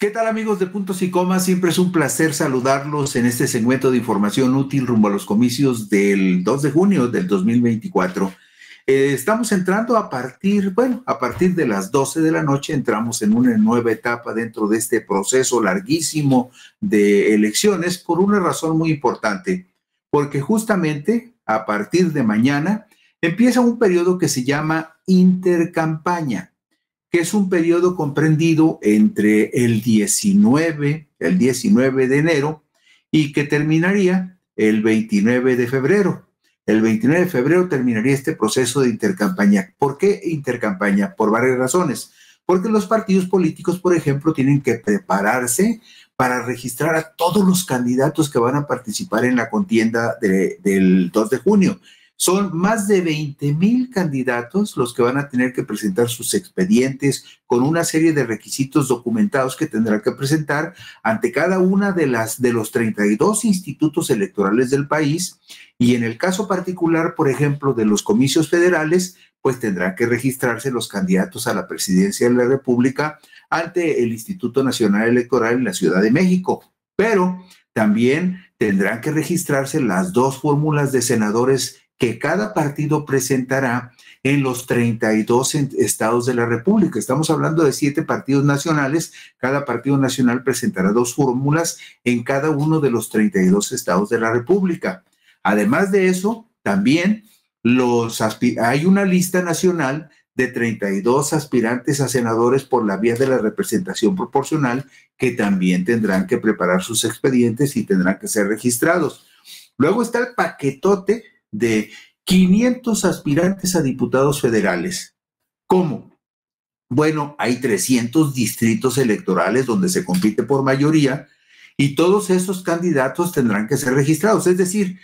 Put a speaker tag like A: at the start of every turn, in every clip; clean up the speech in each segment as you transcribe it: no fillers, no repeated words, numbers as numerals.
A: ¿Qué tal, amigos de Puntos y Comas? Siempre es un placer saludarlos en este segmento de información útil rumbo a los comicios del 2 de junio del 2024. Estamos entrando a partir de las 12 de la noche entramos en una nueva etapa dentro de este proceso larguísimo de elecciones por una razón muy importante, porque justamente a partir de mañana empieza un periodo que se llama intercampaña, que es un periodo comprendido entre el 19 de enero y que terminaría el 29 de febrero. El 29 de febrero terminaría este proceso de intercampaña. ¿Por qué intercampaña? Por varias razones. Porque los partidos políticos, por ejemplo, tienen que prepararse para registrar a todos los candidatos que van a participar en la contienda del 2 de junio. Son más de 20,000 candidatos los que van a tener que presentar sus expedientes con una serie de requisitos documentados que tendrán que presentar ante cada una de los 32 institutos electorales del país. Y en el caso particular, por ejemplo, de los comicios federales, pues tendrán que registrarse los candidatos a la presidencia de la República ante el Instituto Nacional Electoral en la Ciudad de México. Pero también tendrán que registrarse las dos fórmulas de senadores que cada partido presentará en los 32 estados de la República. Estamos hablando de 7 partidos nacionales. Cada partido nacional presentará 2 fórmulas en cada uno de los 32 estados de la República. Además de eso, también hay una lista nacional de 32 aspirantes a senadores por la vía de la representación proporcional que también tendrán que preparar sus expedientes y tendrán que ser registrados. Luego está el paquetote de 500 aspirantes a diputados federales. ¿Cómo? Bueno, hay 300 distritos electorales donde se compite por mayoría y todos esos candidatos tendrán que ser registrados. Es decir,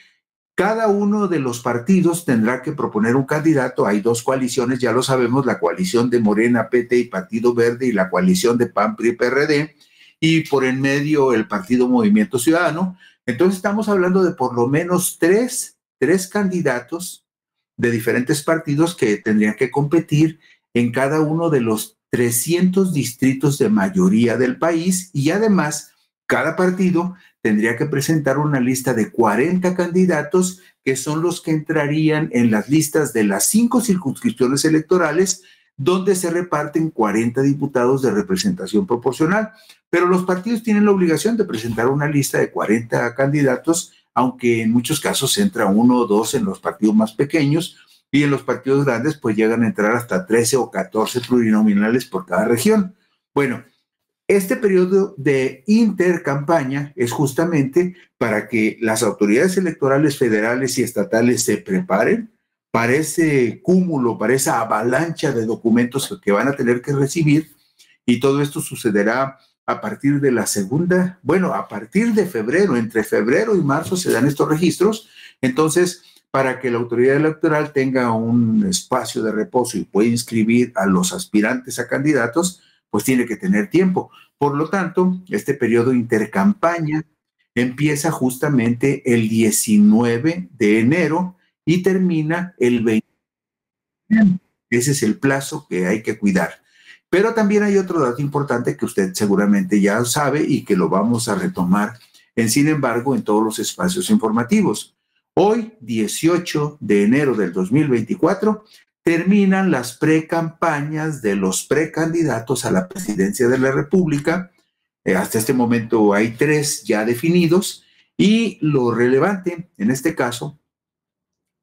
A: cada uno de los partidos tendrá que proponer un candidato. Hay 2 coaliciones, ya lo sabemos, la coalición de Morena, PT y Partido Verde y la coalición de PAN, PRI, PRD, y por en medio el Partido Movimiento Ciudadano. Entonces estamos hablando de por lo menos tres candidatos de diferentes partidos que tendrían que competir en cada uno de los 300 distritos de mayoría del país, y además cada partido tendría que presentar una lista de 40 candidatos que son los que entrarían en las listas de las 5 circunscripciones electorales donde se reparten 40 diputados de representación proporcional. Pero los partidos tienen la obligación de presentar una lista de 40 candidatos, aunque en muchos casos entra 1 o 2 en los partidos más pequeños, y en los partidos grandes pues llegan a entrar hasta 13 o 14 plurinominales por cada región. Bueno, este periodo de intercampaña es justamente para que las autoridades electorales federales y estatales se preparen para ese cúmulo, para esa avalancha de documentos que van a tener que recibir, y todo esto sucederá a partir de a partir de febrero. Entre febrero y marzo se dan estos registros. Entonces, para que la autoridad electoral tenga un espacio de reposo y pueda inscribir a los aspirantes a candidatos, pues tiene que tener tiempo. Por lo tanto, este periodo intercampaña empieza justamente el 19 de enero y termina el 20. Ese es el plazo que hay que cuidar. Pero también hay otro dato importante que usted seguramente ya sabe y que lo vamos a retomar sin embargo en todos los espacios informativos. Hoy, 18 de enero del 2024, terminan las precampañas de los precandidatos a la presidencia de la República. Hasta este momento hay 3 ya definidos, y lo relevante en este caso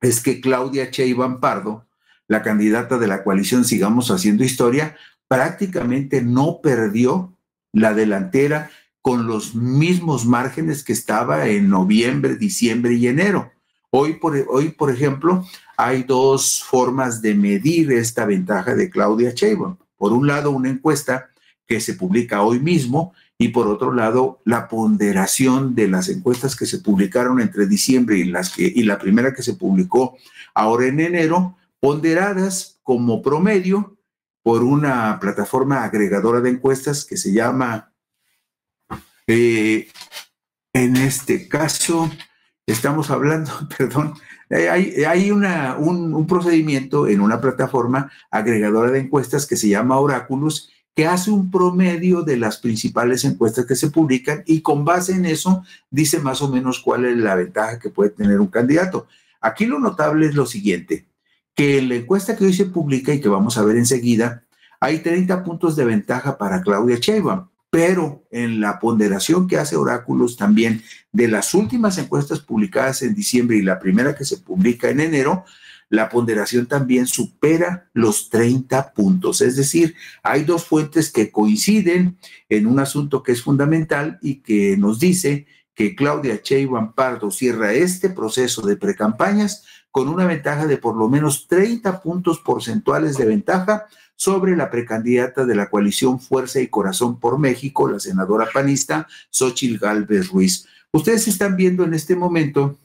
A: es que Claudia Sheinbaum Pardo, la candidata de la coalición Sigamos Haciendo Historia, prácticamente no perdió la delantera con los mismos márgenes que estaba en noviembre, diciembre y enero. Hoy, por ejemplo, hay 2 formas de medir esta ventaja de Claudia Sheinbaum. Por un lado, una encuesta que se publica hoy mismo, y por otro lado, la ponderación de las encuestas que se publicaron entre diciembre y la primera que se publicó ahora en enero, ponderadas como promedio por una plataforma agregadora de encuestas que se llama, en este caso, estamos hablando, perdón, hay un procedimiento en una plataforma agregadora de encuestas que se llama Oráculos, que hace un promedio de las principales encuestas que se publican y con base en eso dice más o menos cuál es la ventaja que puede tener un candidato. Aquí lo notable es lo siguiente, que en la encuesta que hoy se publica y que vamos a ver enseguida, hay 30 puntos de ventaja para Claudia Sheinbaum, pero en la ponderación que hace Oráculos también de las últimas encuestas publicadas en diciembre y la primera que se publica en enero, la ponderación también supera los 30 puntos. Es decir, hay dos fuentes que coinciden en un asunto que es fundamental y que nos dice que Claudia Sheinbaum Pardo cierra este proceso de precampañas con una ventaja de por lo menos 30 puntos porcentuales de ventaja sobre la precandidata de la coalición Fuerza y Corazón por México, la senadora panista Xóchitl Gálvez Ruiz. Ustedes están viendo en este momento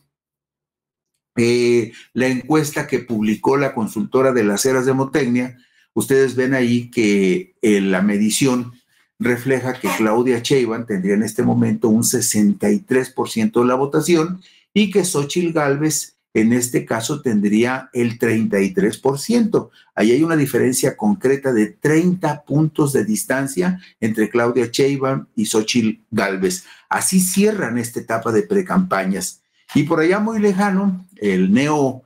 A: la encuesta que publicó la consultora de las Heras de Motecnia. Ustedes ven ahí que la medición refleja que Claudia Sheinbaum tendría en este momento un 63% de la votación y que Xóchitl Gálvez en este caso tendría el 33%. Ahí hay una diferencia concreta de 30 puntos de distancia entre Claudia Sheinbaum y Xóchitl Gálvez. Así cierran esta etapa de precampañas. Y por allá muy lejano, el neo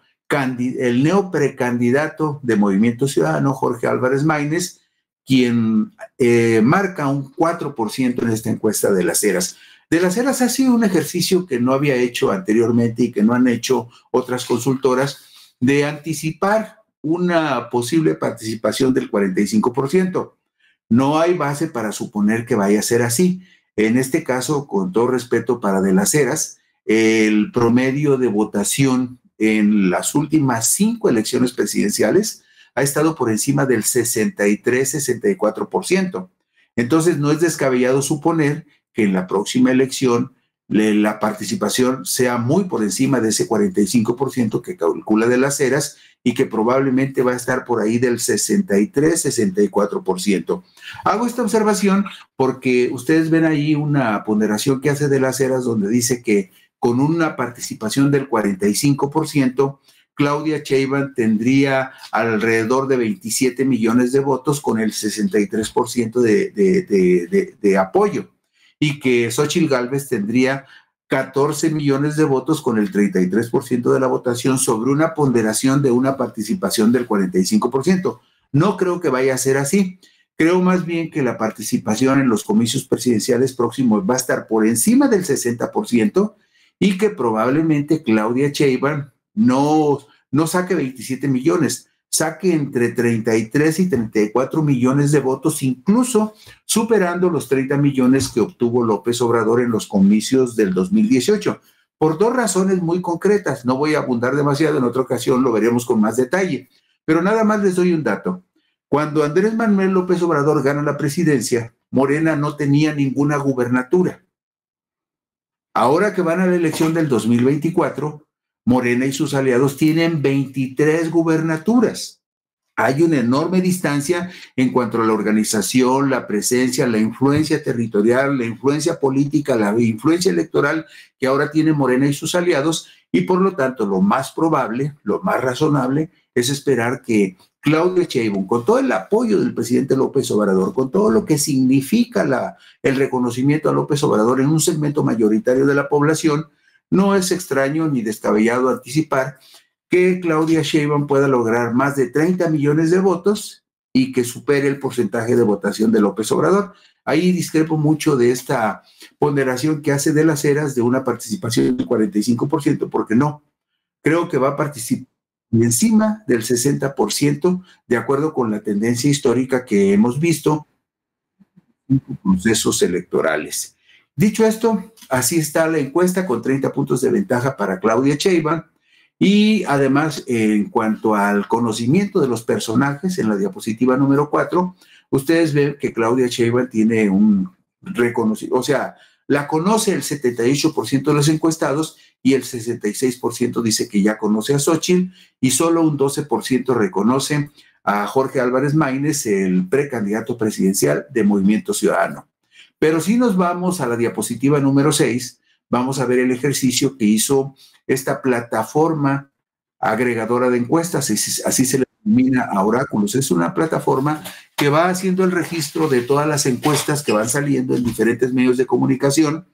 A: precandidato de Movimiento Ciudadano, Jorge Álvarez Maínez, quien marca un 4% en esta encuesta de las Heras. De las Heras ha sido un ejercicio que no había hecho anteriormente y que no han hecho otras consultoras de anticipar una posible participación del 45%. No hay base para suponer que vaya a ser así. En este caso, con todo respeto para De las Heras, el promedio de votación en las últimas 5 elecciones presidenciales ha estado por encima del 63-64%. Entonces, no es descabellado suponer que en la próxima elección la participación sea muy por encima de ese 45% que calcula De las Heras y que probablemente va a estar por ahí del 63-64%. Hago esta observación porque ustedes ven ahí una ponderación que hace De las Heras donde dice que con una participación del 45%, Claudia Sheinbaum tendría alrededor de 27 millones de votos con el 63% de apoyo y que Xóchitl Gálvez tendría 14 millones de votos con el 33% de la votación sobre una ponderación de una participación del 45%. No creo que vaya a ser así. Creo más bien que la participación en los comicios presidenciales próximos va a estar por encima del 60% y que probablemente Claudia Sheinbaum no saque 27 millones, saque entre 33 y 34 millones de votos, incluso superando los 30 millones que obtuvo López Obrador en los comicios del 2018, por dos razones muy concretas. No voy a abundar demasiado, en otra ocasión lo veremos con más detalle, pero nada más les doy un dato. Cuando Andrés Manuel López Obrador gana la presidencia, Morena no tenía ninguna gubernatura. Ahora que van a la elección del 2024, Morena y sus aliados tienen 23 gubernaturas. Hay una enorme distancia en cuanto a la organización, la presencia, la influencia territorial, la influencia política, la influencia electoral que ahora tiene Morena y sus aliados, y por lo tanto lo más probable, lo más razonable es esperar que Claudia Sheinbaum, con todo el apoyo del presidente López Obrador, con todo lo que significa el reconocimiento a López Obrador en un segmento mayoritario de la población, no es extraño ni descabellado anticipar que Claudia Sheinbaum pueda lograr más de 30 millones de votos y que supere el porcentaje de votación de López Obrador. Ahí discrepo mucho de esta ponderación que hace De las Heras de una participación del 45%, porque no, creo que va a participar encima del 60%, de acuerdo con la tendencia histórica que hemos visto en procesos electorales. Dicho esto, así está la encuesta con 30 puntos de ventaja para Claudia Sheinbaum. Y además, en cuanto al conocimiento de los personajes, en la diapositiva número 4, ustedes ven que Claudia Sheinbaum tiene un reconocimiento, o sea, la conoce el 78% de los encuestados y el 66% dice que ya conoce a Xóchitl y solo un 12% reconoce a Jorge Álvarez Maínez, el precandidato presidencial de Movimiento Ciudadano. Pero si nos vamos a la diapositiva número 6, vamos a ver el ejercicio que hizo esta plataforma agregadora de encuestas, así se le denomina a Oráculos. Es una plataforma que va haciendo el registro de todas las encuestas que van saliendo en diferentes medios de comunicación.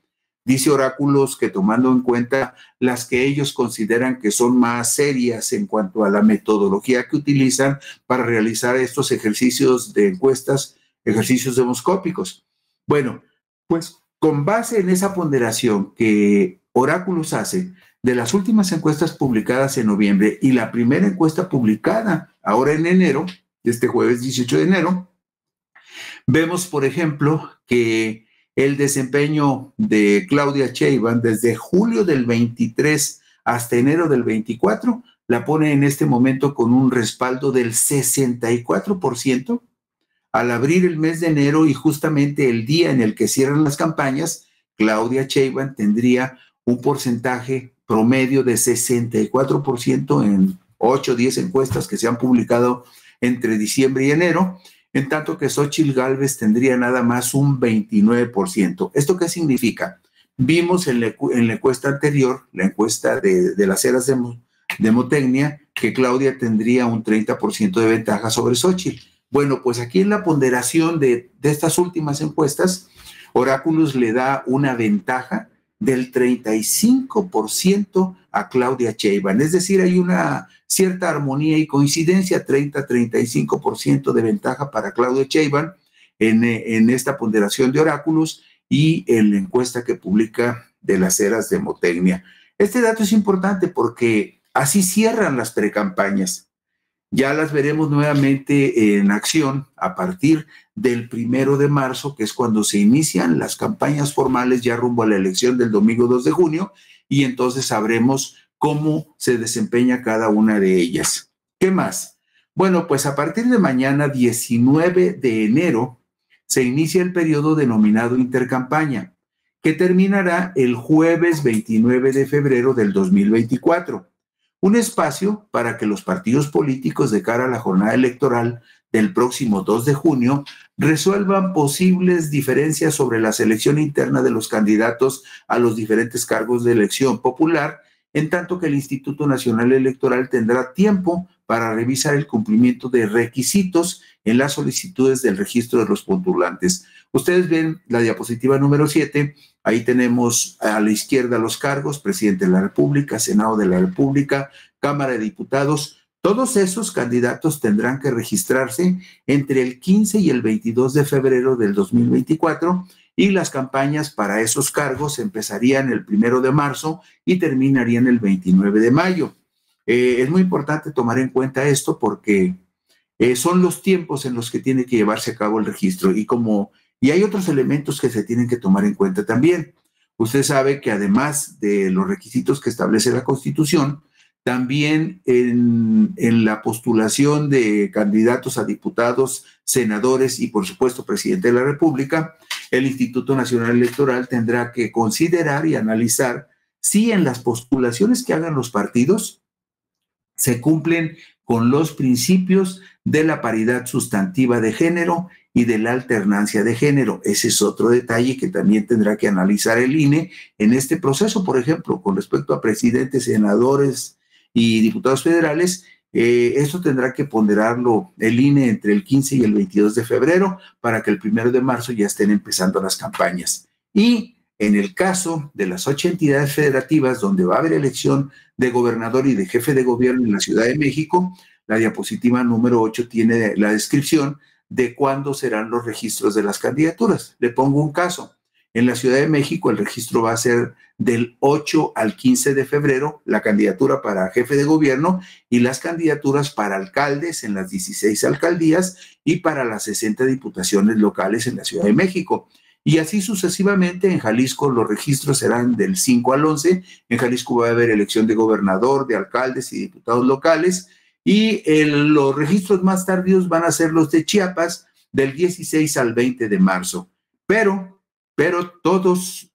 A: Dice Oráculos que tomando en cuenta las que ellos consideran que son más serias en cuanto a la metodología que utilizan para realizar estos ejercicios de encuestas, ejercicios demoscópicos. Bueno, pues con base en esa ponderación que Oráculos hace de las últimas encuestas publicadas en noviembre y la primera encuesta publicada ahora en enero, este jueves 18 de enero, vemos, por ejemplo, que el desempeño de Claudia Sheinbaum desde julio del 23 hasta enero del 24 la pone en este momento con un respaldo del 64%. Al abrir el mes de enero y justamente el día en el que cierran las campañas, Claudia Sheinbaum tendría un porcentaje promedio de 64% en 8 o 10 encuestas que se han publicado entre diciembre y enero, en tanto que Xóchitl Gálvez tendría nada más un 29%. ¿Esto qué significa? Vimos en la encuesta anterior, la encuesta de las eras de Motecnia, que Claudia tendría un 30% de ventaja sobre Xóchitl. Bueno, pues aquí en la ponderación de estas últimas encuestas, Oráculos le da una ventaja del 35% a Claudia Sheinbaum. Es decir, hay una cierta armonía y coincidencia, 30-35% de ventaja para Claudia Sheinbaum en esta ponderación de Oráculos y en la encuesta que publica de las eras de Motecnia. Este dato es importante porque así cierran las precampañas. Ya las veremos nuevamente en acción a partir del 1 de marzo, que es cuando se inician las campañas formales ya rumbo a la elección del domingo 2 de junio, y entonces sabremos cómo se desempeña cada una de ellas. ¿Qué más? Bueno, pues a partir de mañana, 19 de enero, se inicia el periodo denominado intercampaña, que terminará el jueves 29 de febrero del 2024. Un espacio para que los partidos políticos de cara a la jornada electoral del próximo 2 de junio resuelvan posibles diferencias sobre la selección interna de los candidatos a los diferentes cargos de elección popular, en tanto que el Instituto Nacional Electoral tendrá tiempo para revisar el cumplimiento de requisitos en las solicitudes del registro de los postulantes. Ustedes ven la diapositiva número 7, ahí tenemos a la izquierda los cargos: presidente de la República, Senado de la República, Cámara de Diputados. Todos esos candidatos tendrán que registrarse entre el 15 y el 22 de febrero del 2024 y las campañas para esos cargos empezarían el 1 de marzo y terminarían el 29 de mayo. Es muy importante tomar en cuenta esto porque son los tiempos en los que tiene que llevarse a cabo el registro y hay otros elementos que se tienen que tomar en cuenta también. Usted sabe que además de los requisitos que establece la Constitución, también en la postulación de candidatos a diputados, senadores y por supuesto presidente de la República, el Instituto Nacional Electoral tendrá que considerar y analizar si en las postulaciones que hagan los partidos se cumplen con los principios de la paridad sustantiva de género y de la alternancia de género. Ese es otro detalle que también tendrá que analizar el INE en este proceso, por ejemplo, con respecto a presidentes, senadores y diputados federales. Esto tendrá que ponderarlo el INE entre el 15 y el 22 de febrero para que el 1 de marzo ya estén empezando las campañas. Y en el caso de las 8 entidades federativas donde va a haber elección de gobernador y de jefe de gobierno en la Ciudad de México, la diapositiva número 8 tiene la descripción de cuándo serán los registros de las candidaturas. Le pongo un caso. En la Ciudad de México el registro va a ser del 8 al 15 de febrero, la candidatura para jefe de gobierno y las candidaturas para alcaldes en las 16 alcaldías y para las 60 diputaciones locales en la Ciudad de México. Y así sucesivamente. En Jalisco los registros serán del 5 al 11. En Jalisco va a haber elección de gobernador, de alcaldes y diputados locales. Y los registros más tardíos van a ser los de Chiapas, del 16 al 20 de marzo. Pero todos,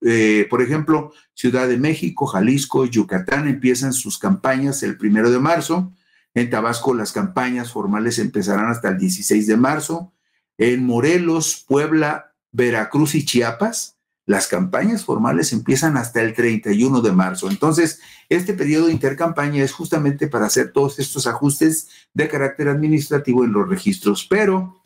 A: por ejemplo, Ciudad de México, Jalisco, Yucatán empiezan sus campañas el 1 de marzo. En Tabasco las campañas formales empezarán hasta el 16 de marzo. En Morelos, Puebla, Veracruz y Chiapas, Las campañas formales empiezan hasta el 31 de marzo. Entonces, este periodo de intercampaña es justamente para hacer todos estos ajustes de carácter administrativo en los registros, pero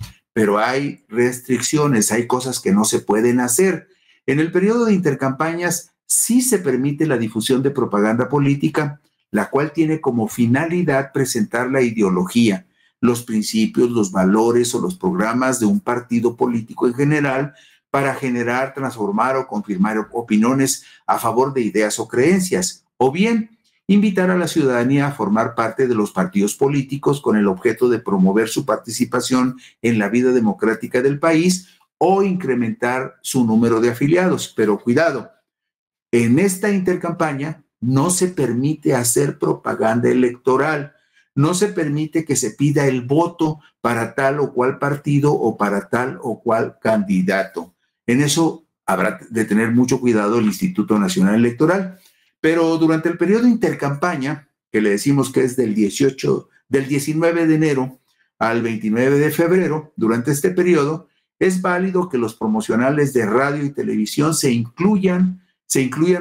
A: hay restricciones, hay cosas que no se pueden hacer. En el periodo de intercampañas sí se permite la difusión de propaganda política, la cual tiene como finalidad presentar la ideología, los principios, los valores o los programas de un partido político en general, para generar, transformar o confirmar opiniones a favor de ideas o creencias, o bien invitar a la ciudadanía a formar parte de los partidos políticos con el objeto de promover su participación en la vida democrática del país o incrementar su número de afiliados. Pero cuidado, en esta intercampaña no se permite hacer propaganda electoral, no se permite que se pida el voto para tal o cual partido o para tal o cual candidato. En eso habrá de tener mucho cuidado el Instituto Nacional Electoral. Pero durante el periodo de intercampaña, que le decimos que es del 19 de enero al 29 de febrero, durante este periodo, es válido que los promocionales de radio y televisión se incluyan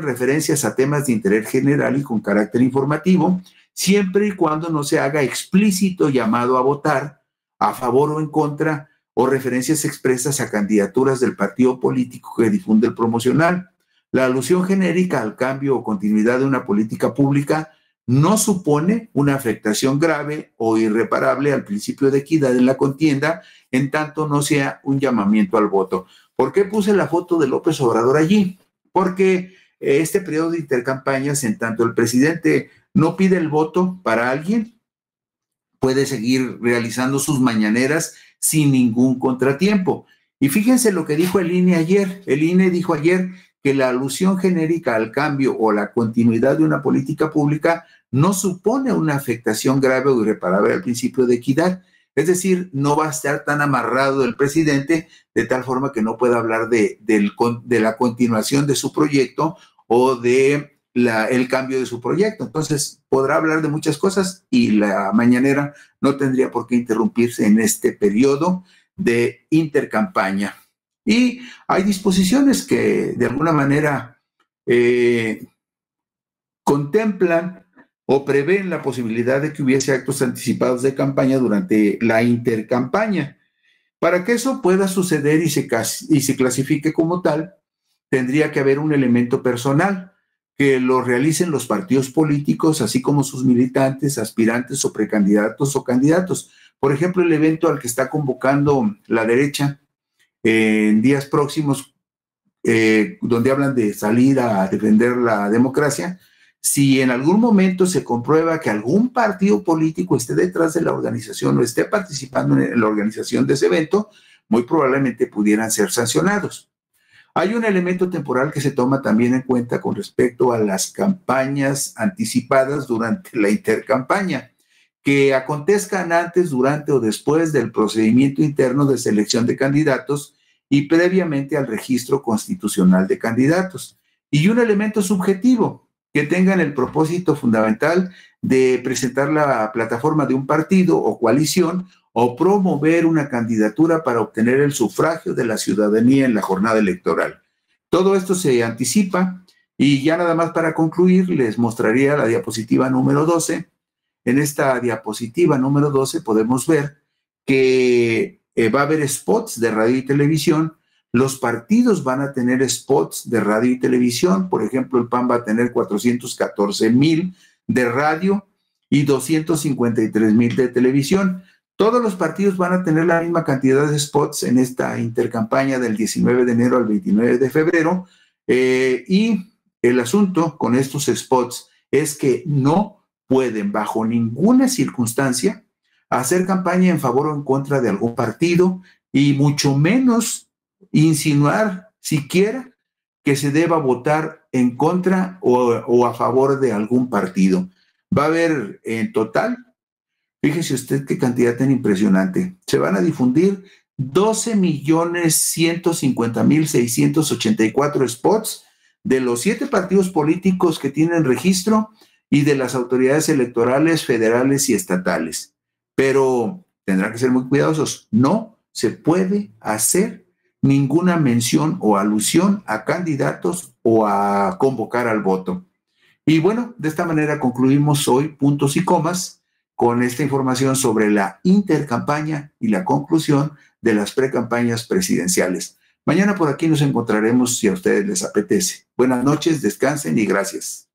A: referencias a temas de interés general y con carácter informativo, siempre y cuando no se haga explícito llamado a votar a favor o en contra o referencias expresas a candidaturas del partido político que difunde el promocional. La alusión genérica al cambio o continuidad de una política pública no supone una afectación grave o irreparable al principio de equidad en la contienda, en tanto no sea un llamamiento al voto. ¿Por qué puse la foto de López Obrador allí? Porque este periodo de intercampañas, en tanto el presidente no pide el voto para alguien, puede seguir realizando sus mañaneras sin ningún contratiempo. Y fíjense lo que dijo el INE ayer. El INE dijo ayer que la alusión genérica al cambio o la continuidad de una política pública no supone una afectación grave o irreparable al principio de equidad. Es decir, no va a estar tan amarrado el presidente de tal forma que no pueda hablar de la continuación de su proyecto o de el cambio de su proyecto. Entonces, podrá hablar de muchas cosas y la mañanera no tendría por qué interrumpirse en este periodo de intercampaña. Y hay disposiciones que de alguna manera contemplan o prevén la posibilidad de que hubiese actos anticipados de campaña durante la intercampaña. Para que eso pueda suceder y se clasifique como tal, tendría que haber un elemento personal que lo realicen los partidos políticos, así como sus militantes, aspirantes o precandidatos o candidatos. Por ejemplo, el evento al que está convocando la derecha en días próximos, donde hablan de salir a defender la democracia, si en algún momento se comprueba que algún partido político esté detrás de la organización o esté participando en la organización de ese evento, muy probablemente pudieran ser sancionados. Hay un elemento temporal que se toma también en cuenta con respecto a las campañas anticipadas durante la intercampaña, que acontezcan antes, durante o después del procedimiento interno de selección de candidatos y previamente al registro constitucional de candidatos. Y un elemento subjetivo, que tengan el propósito fundamental de presentar la plataforma de un partido o coalición o promover una candidatura para obtener el sufragio de la ciudadanía en la jornada electoral. Todo esto se anticipa y ya nada más para concluir les mostraría la diapositiva número 12. En esta diapositiva número 12 podemos ver que va a haber spots de radio y televisión. Los partidos van a tener spots de radio y televisión. Por ejemplo, el PAN va a tener 414,000 de radio y 253,000 de televisión. Todos los partidos van a tener la misma cantidad de spots en esta intercampaña del 19 de enero al 29 de febrero. Y el asunto con estos spots es que no pueden bajo ninguna circunstancia hacer campaña en favor o en contra de algún partido y mucho menos insinuar siquiera que se deba votar en contra o a favor de algún partido. Va a haber en total, fíjese usted qué cantidad tan impresionante, se van a difundir 12,150,684 spots de los 7 partidos políticos que tienen registro y de las autoridades electorales federales y estatales. Pero tendrán que ser muy cuidadosos. No se puede hacer ninguna mención o alusión a candidatos o a convocar al voto. Y bueno, de esta manera concluimos hoy puntos y comas con esta información sobre la intercampaña y la conclusión de las precampañas presidenciales. Mañana por aquí nos encontraremos si a ustedes les apetece. Buenas noches, descansen y gracias.